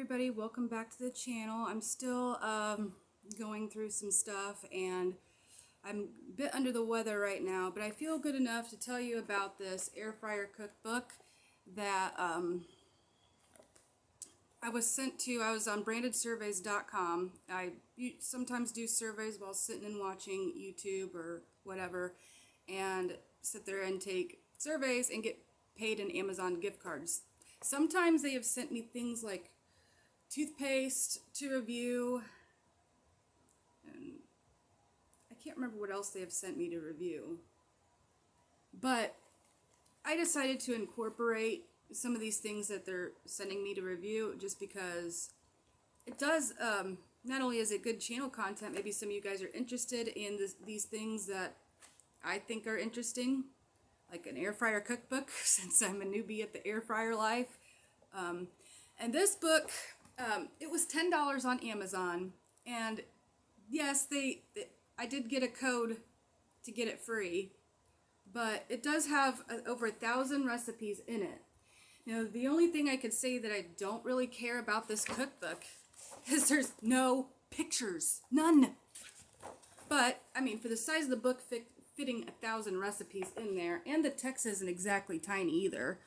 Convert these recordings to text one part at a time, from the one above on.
everybody, welcome back to the channel. I'm still going through some stuff and I'm a bit under the weather right now, but I feel good enough to tell you about this air fryer cookbook that I was sent to. I was on brandedsurveys.com. I sometimes do surveys while sitting and watching YouTube or whatever, and sit there and take surveys and get paid in Amazon gift cards. Sometimes they have sent me things like toothpaste to review, and I can't remember what else they have sent me to review, but I decided to incorporate some of these things that they're sending me to review just because it does, not only is it good channel content, maybe some of you guys are interested in these things that I think are interesting, like an air fryer cookbook, since I'm a newbie at the air fryer life. And this book, it was $10 on Amazon, and yes, I did get a code to get it free, but it does have over 1,000 recipes in it. Now, the only thing I could say that I don't really care about this cookbook is there's no pictures, none. But I mean, for the size of the book, fitting 1,000 recipes in there, and the text isn't exactly tiny either.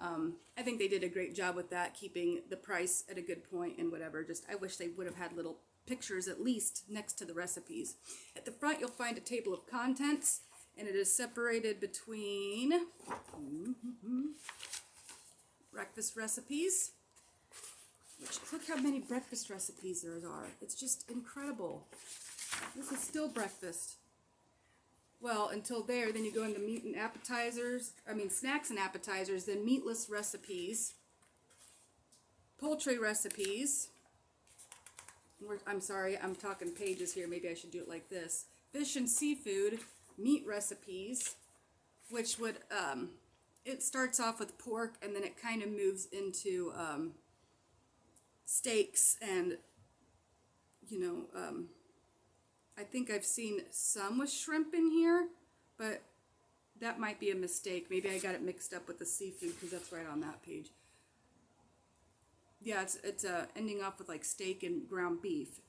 I think they did a great job with that, keeping the price at a good point and whatever. Just, I wish they would have had little pictures at least next to the recipes. At the front, you'll find a table of contents, and it is separated between breakfast recipes, which, look how many breakfast recipes there are. It's just incredible. This is still breakfast. Well, until there, then you go into meat and appetizers, snacks and appetizers, then meatless recipes, poultry recipes, I'm sorry, I'm talking pages here, maybe I should do it like this, fish and seafood, meat recipes, which would, it starts off with pork and then it kind of moves into steaks and, I think I've seen some with shrimp in here, but that might be a mistake. Maybe I got it mixed up with the seafood because that's right on that page. Yeah, it's ending off with like steak and ground beef.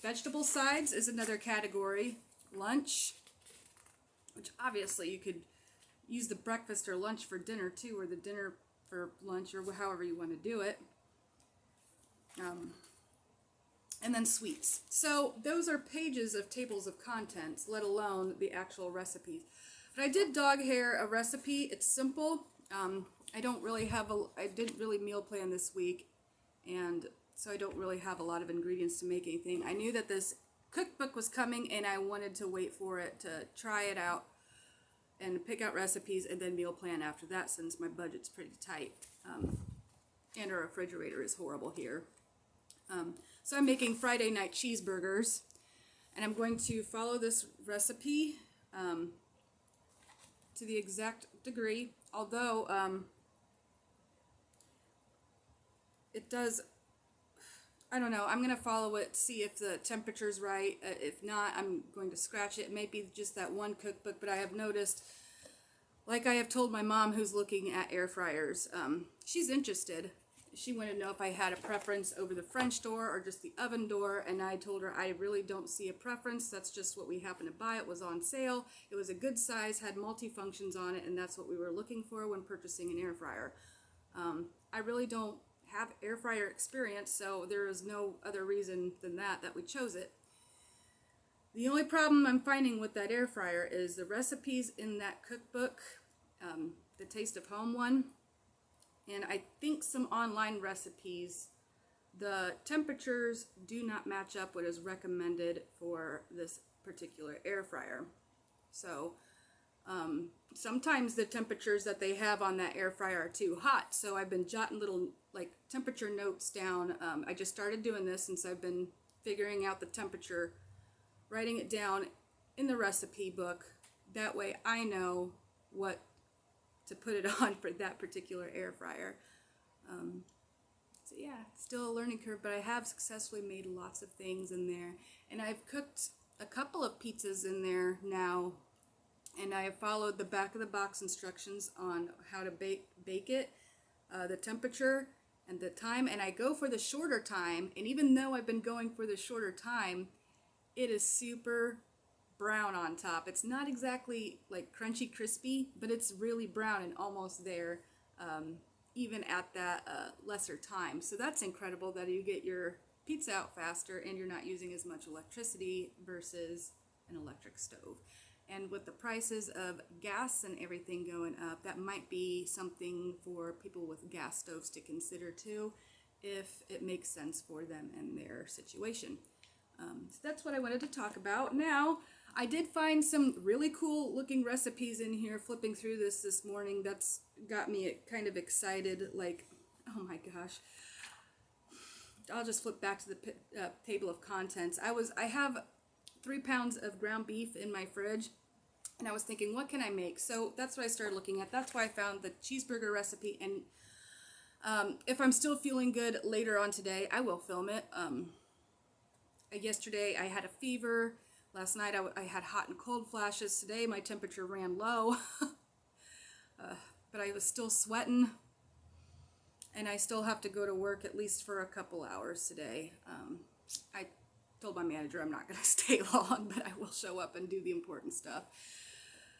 Vegetable sides is another category. Lunch, which obviously you could use the breakfast or lunch for dinner too, or the dinner for lunch, or however you want to do it. And then sweets. So those are pages of tables of contents, let alone the actual recipes. But I did dog hair a recipe. It's simple. I didn't really meal plan this week, and so I don't really have a lot of ingredients to make anything. I knew that this cookbook was coming, and I wanted to wait for it to try it out and pick out recipes and then meal plan after that, since my budget's pretty tight. And our refrigerator is horrible here. So I'm making Friday night cheeseburgers, and I'm going to follow this recipe to the exact degree, although it does, I don't know, I'm going to follow it, see if the temperature's right. If not, I'm going to scratch it. It may be just that one cookbook, but I have noticed, like I have told my mom who's looking at air fryers, she's interested. She wanted to know if I had a preference over the French door or just the oven door, and I told her I really don't see a preference. That's just what we happened to buy. It was on sale. It was a good size, had multi-functions on it, and that's what we were looking for when purchasing an air fryer. I really don't have air fryer experience, so there is no other reason than that we chose it. The only problem I'm finding with that air fryer is the recipes in that cookbook, the Taste of Home one, and I think some online recipes, the temperatures do not match up what is recommended for this particular air fryer. So sometimes the temperatures that they have on that air fryer are too hot, so I've been jotting little like temperature notes down. I just started doing this since I've been figuring out the temperature, writing it down in the recipe book. That way I know what to put it on for that particular air fryer. So yeah, still a learning curve, but I have successfully made lots of things in there, and I've cooked a couple of pizzas in there now, and I have followed the back of the box instructions on how to bake it, the temperature, and the time, and I go for the shorter time, and even though I've been going for the shorter time, it is super brown on top. It's not exactly like crunchy crispy, but it's really brown and almost there, even at that lesser time. So that's incredible that you get your pizza out faster and you're not using as much electricity versus an electric stove. And with the prices of gas and everything going up, that might be something for people with gas stoves to consider too, if it makes sense for them and their situation. So that's what I wanted to talk about. Now, I did find some really cool looking recipes in here, flipping through this morning. That's got me kind of excited, like, oh my gosh. I'll just flip back to the table of contents. I have 3 pounds of ground beef in my fridge, and I was thinking, what can I make? So that's what I started looking at. That's why I found the cheeseburger recipe, and if I'm still feeling good later on today, I will film it. Yesterday I had a fever. Last night I had hot and cold flashes. Today my temperature ran low, but I was still sweating, and I still have to go to work at least for a couple hours today. I told my manager I'm not going to stay long, but I will show up and do the important stuff.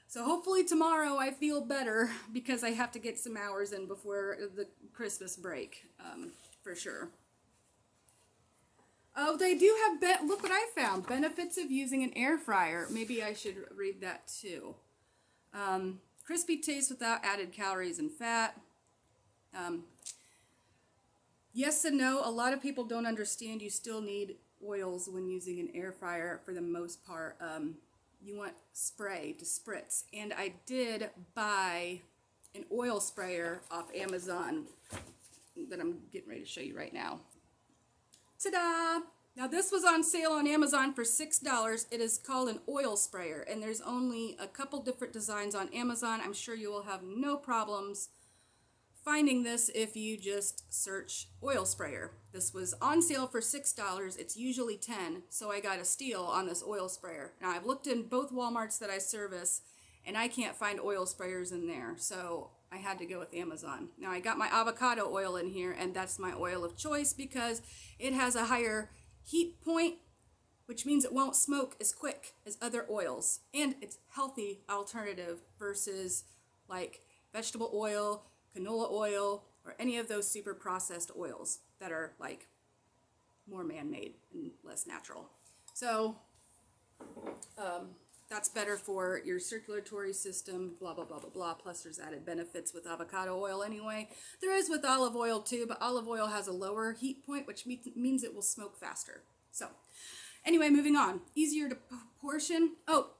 So hopefully tomorrow I feel better, because I have to get some hours in before the Christmas break, for sure. Oh, they do have, look what I found. Benefits of using an air fryer. Maybe I should read that too. Crispy taste without added calories and fat. Yes and no. A lot of people don't understand you still need oils when using an air fryer for the most part. You want spray to spritz. And I did buy an oil sprayer off Amazon that I'm getting ready to show you right now. Ta-da! Now this was on sale on Amazon for $6. It is called an oil sprayer, and there's only a couple different designs on Amazon. I'm sure you will have no problems finding this if you just search oil sprayer. This was on sale for $6. It's usually $10, so I got a steal on this oil sprayer. Now I've looked in both Walmarts that I service, and I can't find oil sprayers in there, so I had to go with Amazon. Now I got my avocado oil in here, and that's my oil of choice because it has a higher heat point, which means it won't smoke as quick as other oils, and it's healthy alternative versus like vegetable oil, canola oil, or any of those super processed oils that are like more man-made and less natural. So that's better for your circulatory system, blah, blah, blah, blah, blah. Plus there's added benefits with avocado oil anyway. There is with olive oil too, but olive oil has a lower heat point, which means it will smoke faster. So anyway, moving on. Easier to portion. Oh,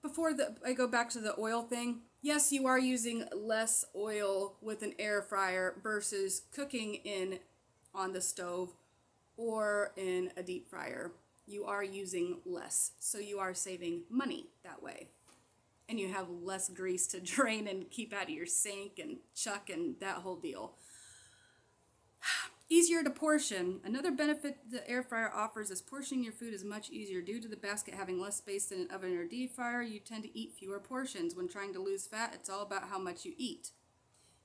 before I go back to the oil thing, yes, you are using less oil with an air fryer versus cooking on the stove or in a deep fryer. You are using less, so you are saving money that way. And you have less grease to drain and keep out of your sink and chuck and that whole deal. Easier to portion. Another benefit the air fryer offers is portioning your food is much easier. Due to the basket having less space than an oven or deep fryer, you tend to eat fewer portions. When trying to lose fat, it's all about how much you eat.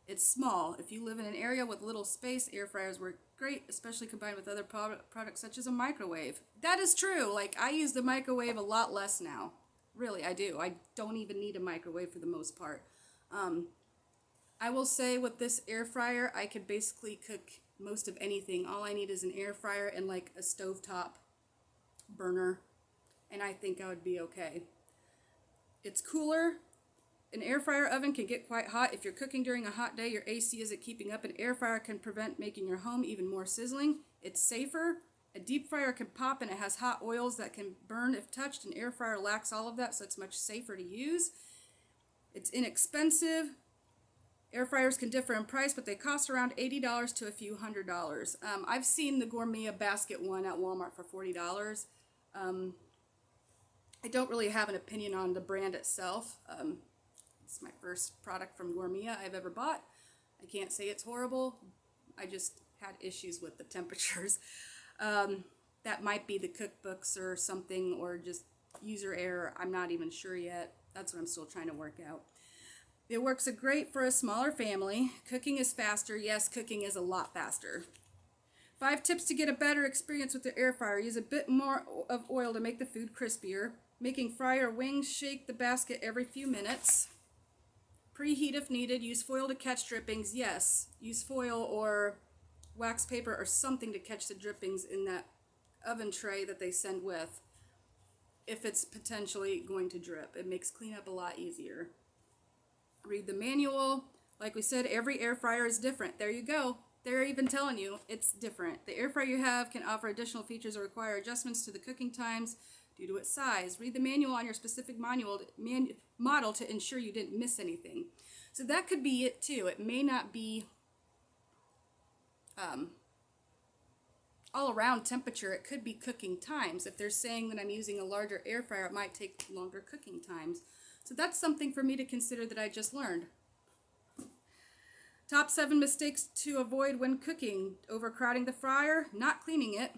It's small. If you live in an area with little space, air fryers work great, especially combined with other products such as a microwave. That is true. Like, I use the microwave a lot less now. Really, I do. I don't even need a microwave for the most part. I will say with this air fryer, I could basically cook most of anything. All I need is an air fryer and like a stovetop burner, and I think I would be okay. It's cooler. An air fryer oven can get quite hot. If you're cooking during a hot day, your AC isn't keeping up. An air fryer can prevent making your home even more sizzling. It's safer. A deep fryer can pop, and it has hot oils that can burn if touched. An air fryer lacks all of that, so it's much safer to use. It's inexpensive. Air fryers can differ in price, but they cost around $80 to a few $100s. I've seen the Gourmet basket one at Walmart for $40. I don't really have an opinion on the brand itself. It's my first product from Gourmet I've ever bought. I can't say it's horrible. I just had issues with the temperatures. That might be the cookbooks or something, or just user error. I'm not even sure yet. That's what I'm still trying to work out. It works great for a smaller family. Cooking is faster. Yes, cooking is a lot faster. 5 tips to get a better experience with the air fryer. Use a bit more of oil to make the food crispier. Making fry or wings, shake the basket every few minutes. Preheat if needed. Use foil to catch drippings. Yes, use foil or wax paper or something to catch the drippings in that oven tray that they send with. If it's potentially going to drip, it makes cleanup a lot easier. Read the manual. Like we said, every air fryer is different. There you go. They're even telling you it's different. The air fryer you have can offer additional features or require adjustments to the cooking times due to its size. Read the manual on your specific model to ensure you didn't miss anything. So that could be it too. It may not be all around temperature. It could be cooking times. If they're saying that I'm using a larger air fryer, it might take longer cooking times. So that's something for me to consider that I just learned. Top 7 mistakes to avoid when cooking. Overcrowding the fryer, not cleaning it.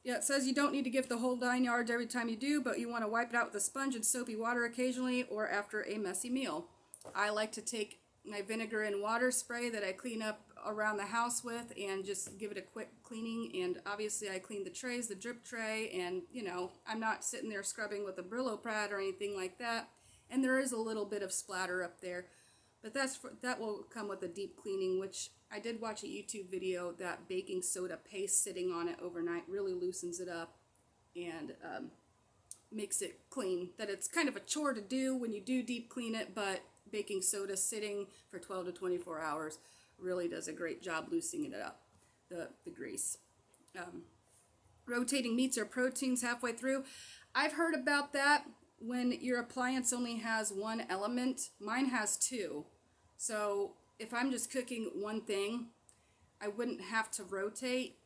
Yeah, it says you don't need to give the whole 9 yards every time you do, but you want to wipe it out with a sponge and soapy water occasionally or after a messy meal. I like to take my vinegar and water spray that I clean up around the house with and just give it a quick cleaning. And obviously I clean the trays, the drip tray, and I'm not sitting there scrubbing with a Brillo pad or anything like that. And there is a little bit of splatter up there. But that will come with a deep cleaning, which I did watch a YouTube video that baking soda paste sitting on it overnight really loosens it up and makes it clean. That it's kind of a chore to do when you do deep clean it, but baking soda sitting for 12 to 24 hours really does a great job loosening it up, the grease. Rotating meats or proteins halfway through. I've heard about that when your appliance only has one element. Mine has 2. So if I'm just cooking one thing, I wouldn't have to rotate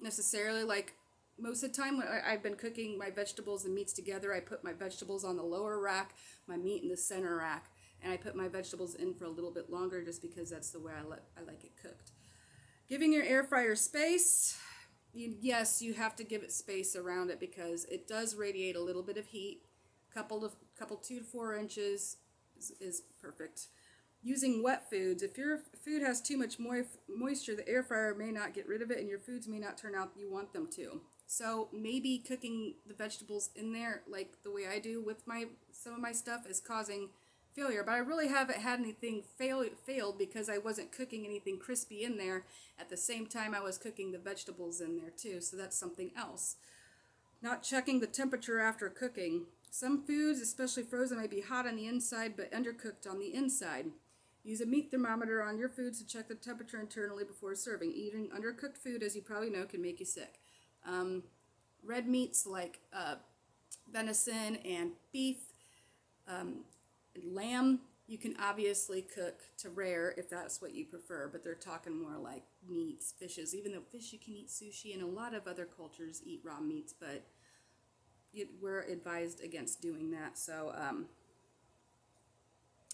necessarily. Like most of the time when I've been cooking my vegetables and meats together, I put my vegetables on the lower rack, my meat in the center rack, and I put my vegetables in for a little bit longer just because that's the way I like it cooked. Giving your air fryer space. Yes, you have to give it space around it because it does radiate a little bit of heat. Couple 2 to 4 inches is perfect. Using wet foods. If your food has too much moisture, the air fryer may not get rid of it and your foods may not turn out you want them to. So maybe cooking the vegetables in there like the way I do with some of my stuff is causing failure. But I really haven't had anything failed because I wasn't cooking anything crispy in there at the same time I was cooking the vegetables in there too. So that's something else. Not checking the temperature after cooking. Some foods, especially frozen, may be hot on the inside but undercooked on the inside. Use a meat thermometer on your foods to check the temperature internally before serving. Eating undercooked food, as you probably know, can make you sick. Red meats like venison and beef, lamb, you can obviously cook to rare if that's what you prefer, but they're talking more like meats, fishes, even though fish you can eat sushi and a lot of other cultures eat raw meats, but we're advised against doing that. So,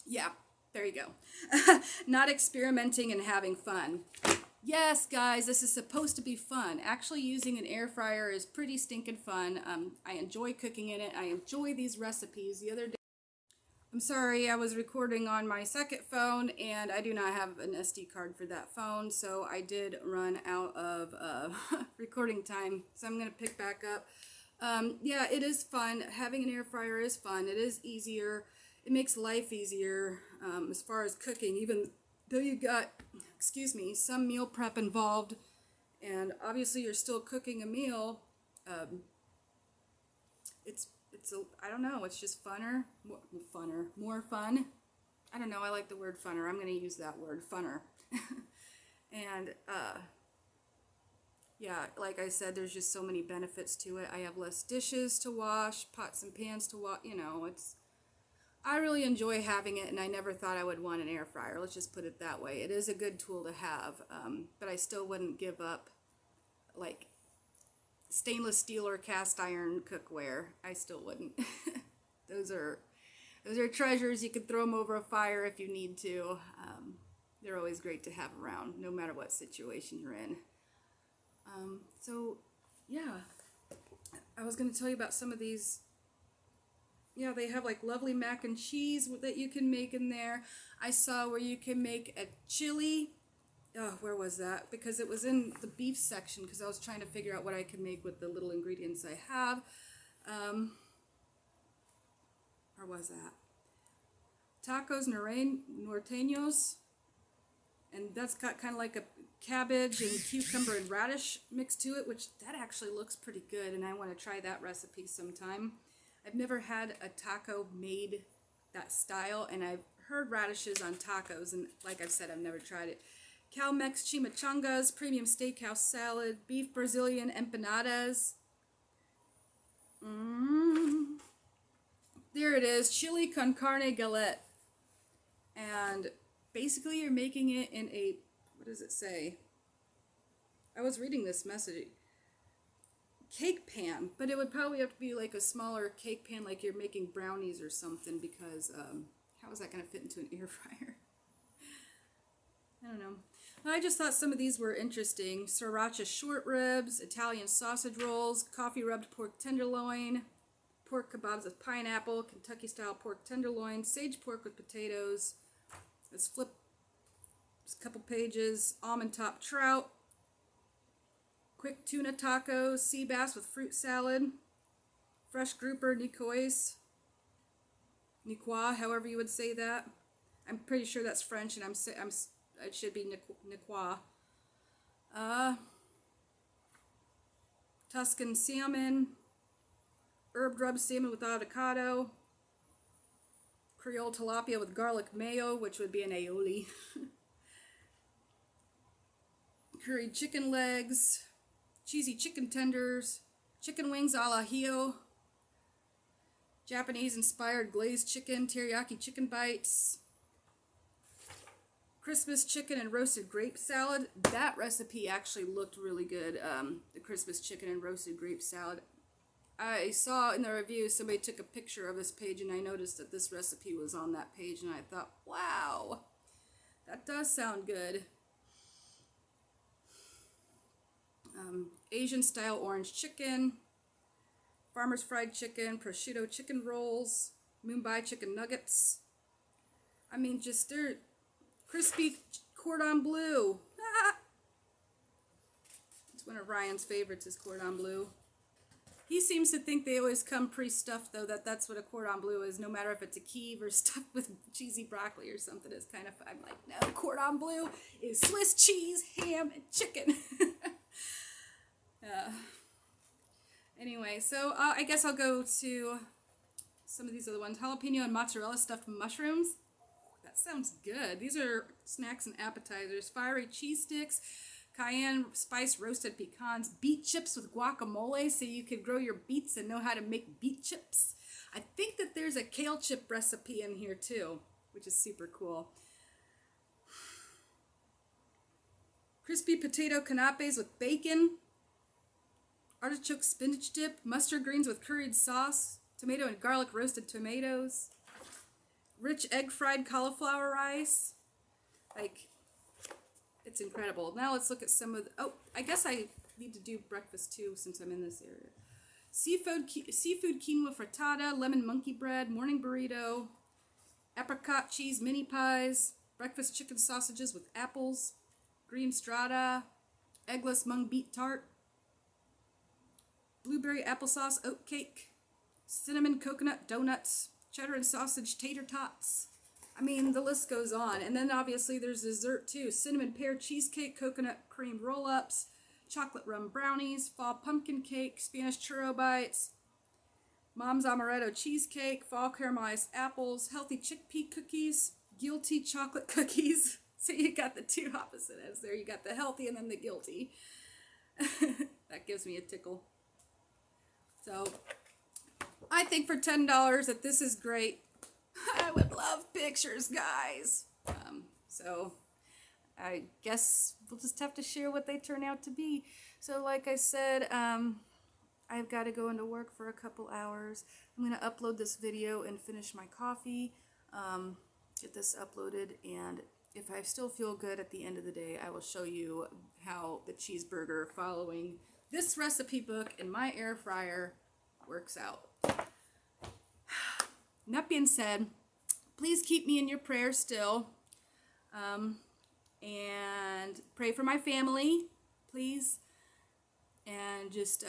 yeah, there you go. Not experimenting and having fun. Yes, guys, this is supposed to be fun. Actually, using an air fryer is pretty stinking fun. I enjoy cooking in it. I enjoy these recipes. The other day, I'm sorry, I was recording on my second phone, and I do not have an SD card for that phone, so I did run out of recording time, so I'm going to pick back up. Yeah, it is fun. Having an air fryer is fun. It is easier. It makes life easier as far as cooking, even though you got, some meal prep involved, and obviously you're still cooking a meal. I don't know, it's just more fun. I don't know, I like the word funner. I'm going to use that word, funner. And, yeah, like I said, there's just so many benefits to it. I have less dishes to wash, pots and pans to wash, I really enjoy having it, and I never thought I would want an air fryer. Let's just put it that way. It is a good tool to have, but I still wouldn't give up, like, stainless steel or cast iron cookware. I still wouldn't. Those are treasures. You could throw them over a fire if you need to. They're always great to have around, no matter what situation you're in. So, yeah, I was going to tell you about some of these yeah, they have like lovely mac and cheese that you can make in there. I saw where you can make a chili. Oh, where was that? Because it was in the beef section because I was trying to figure out what I could make with the little ingredients I have. Where was that? Tacos norteños. And that's got kind of like a cabbage and cucumber and radish mixed to it, which that actually looks pretty good, and I want to try that recipe sometime. I've never had a taco made that style, and I've heard radishes on tacos, and like I've said, I've never tried it. Cal-Mex chimichangas, premium steakhouse salad, beef Brazilian empanadas. There it is, chili con carne galette. And basically you're making it in a, what does it say? I was reading this message. Cake pan, but it would probably have to be like a smaller cake pan, like you're making brownies or something, because how is that going to fit into an air fryer? I don't know. I just thought some of these were interesting. Sriracha short ribs, Italian sausage rolls, coffee rubbed pork tenderloin, pork kebabs with pineapple, Kentucky style pork tenderloin, sage pork with potatoes. Let's flip a couple pages. Almond top trout, quick tuna tacos, sea bass with fruit salad, fresh grouper nicois, however you would say that. I'm pretty sure that's French, and it should be nicois. Tuscan salmon, herb rubbed salmon with avocado, Creole tilapia with garlic mayo, which would be an aioli. Curried chicken legs, cheesy chicken tenders, chicken wings al ajillo, Japanese-inspired glazed chicken, teriyaki chicken bites, Christmas chicken and roasted grape salad. That recipe actually looked really good, the Christmas chicken and roasted grape salad. I saw in the review somebody took a picture of this page, and I noticed that this recipe was on that page, and I thought, wow, that does sound good. Asian style orange chicken, farmer's fried chicken, prosciutto chicken rolls, Mumbai chicken nuggets. I mean, just they're crispy cordon bleu. It's one of Ryan's favorites is cordon bleu. He seems to think they always come pre-stuffed, though, that's what a cordon bleu is, no matter if it's a Kiev or stuffed with cheesy broccoli or something. It's kind of, I'm like, no, cordon bleu is Swiss cheese, ham, and chicken. Anyway, so I guess I'll go to some of these other ones. Jalapeno and mozzarella stuffed mushrooms. That sounds good. These are snacks and appetizers. Fiery cheese sticks, cayenne spice roasted pecans, beet chips with guacamole, so you could grow your beets and know how to make beet chips. I think that there's a kale chip recipe in here too, which is super cool. Crispy potato canapes with bacon, artichoke spinach dip, mustard greens with curried sauce, tomato and garlic roasted tomatoes, rich egg fried cauliflower rice. Like, it's incredible. Now let's look at some of the, I guess I need to do breakfast too since I'm in this area. Seafood quinoa frittata, lemon monkey bread, morning burrito, apricot cheese mini pies, breakfast chicken sausages with apples, green strata, eggless mung beet tart, blueberry applesauce oat cake, cinnamon coconut donuts, cheddar and sausage tater tots. I mean, the list goes on. And then obviously there's dessert too. Cinnamon pear cheesecake, coconut cream roll-ups, chocolate rum brownies, fall pumpkin cake, Spanish churro bites, mom's amaretto cheesecake, fall caramelized apples, healthy chickpea cookies, guilty chocolate cookies. So you got the two opposite ends there. You got the healthy and then the guilty. That gives me a tickle. So I think for $10 that this is great. I would love pictures, guys. So I guess we'll just have to share what they turn out to be. So like I said, I've got to go into work for a couple hours. I'm going to upload this video and finish my coffee, get this uploaded, and if I still feel good at the end of the day, I will show you how the cheeseburger following this recipe book in my air fryer works out. that being said, please keep me in your prayers still. And pray for my family, please. And just,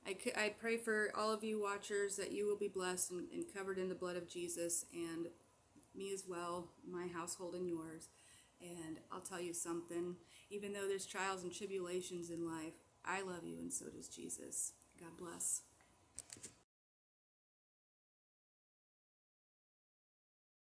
I pray for all of you watchers that you will be blessed and covered in the blood of Jesus, and me as well, my household and yours. And I'll tell you something, even though there's trials and tribulations in life, I love you, and so does Jesus. God bless.